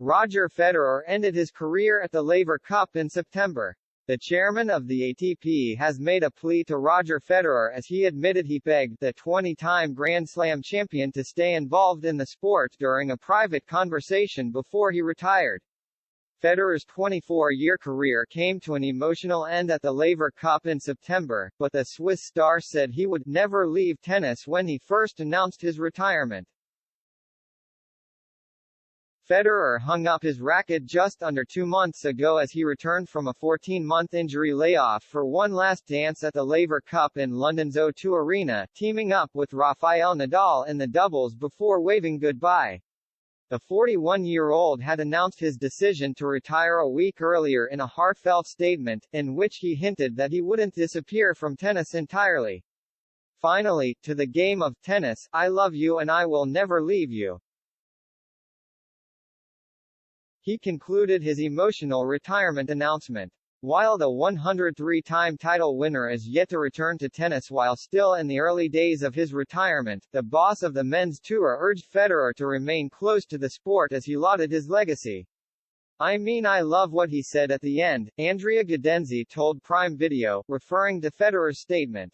Roger Federer ended his career at the Laver Cup in September. The chairman of the ATP has made a plea to Roger Federer as he admitted he begged the 20-time Grand Slam champion to stay involved in the sport during a private conversation before he retired. Federer's 24-year career came to an emotional end at the Laver Cup in September, but the Swiss star said he would never leave tennis when he first announced his retirement. Federer hung up his racket just under 2 months ago as he returned from a 14-month injury layoff for one last dance at the Laver Cup in London's O2 Arena, teaming up with Rafael Nadal in the doubles before waving goodbye. The 41-year-old had announced his decision to retire a week earlier in a heartfelt statement, in which he hinted that he wouldn't disappear from tennis entirely. Finally, to the game of tennis, I love you and I will never leave you. He concluded his emotional retirement announcement. While the 103-time title winner is yet to return to tennis while still in the early days of his retirement, the boss of the men's tour urged Federer to remain close to the sport as he lauded his legacy. I mean, I love what he said at the end, Andrea Gaudenzi told Prime Video, referring to Federer's statement.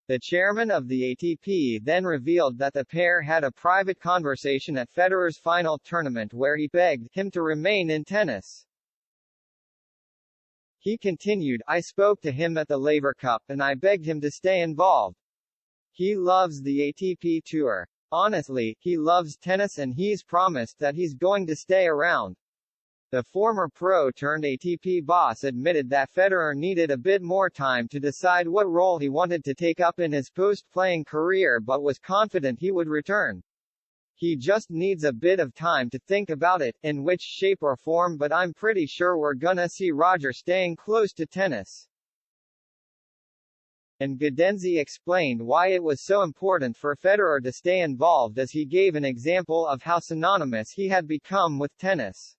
The chairman of the ATP then revealed that the pair had a private conversation at Federer's final tournament where he begged him to remain in tennis. He continued, I spoke to him at the Laver Cup and I begged him to stay involved. He loves the ATP Tour. Honestly, he loves tennis and he's promised that he's going to stay around. The former pro-turned-ATP boss admitted that Federer needed a bit more time to decide what role he wanted to take up in his post-playing career but was confident he would return. He just needs a bit of time to think about it, in which shape or form, but I'm pretty sure we're gonna see Roger staying close to tennis. And Gaudenzi explained why it was so important for Federer to stay involved as he gave an example of how synonymous he had become with tennis.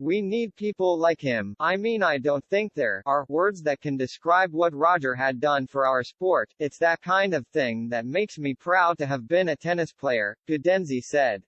We need people like him. I mean, I don't think there are words that can describe what Roger had done for our sport. It's that kind of thing that makes me proud to have been a tennis player, Gaudenzi said.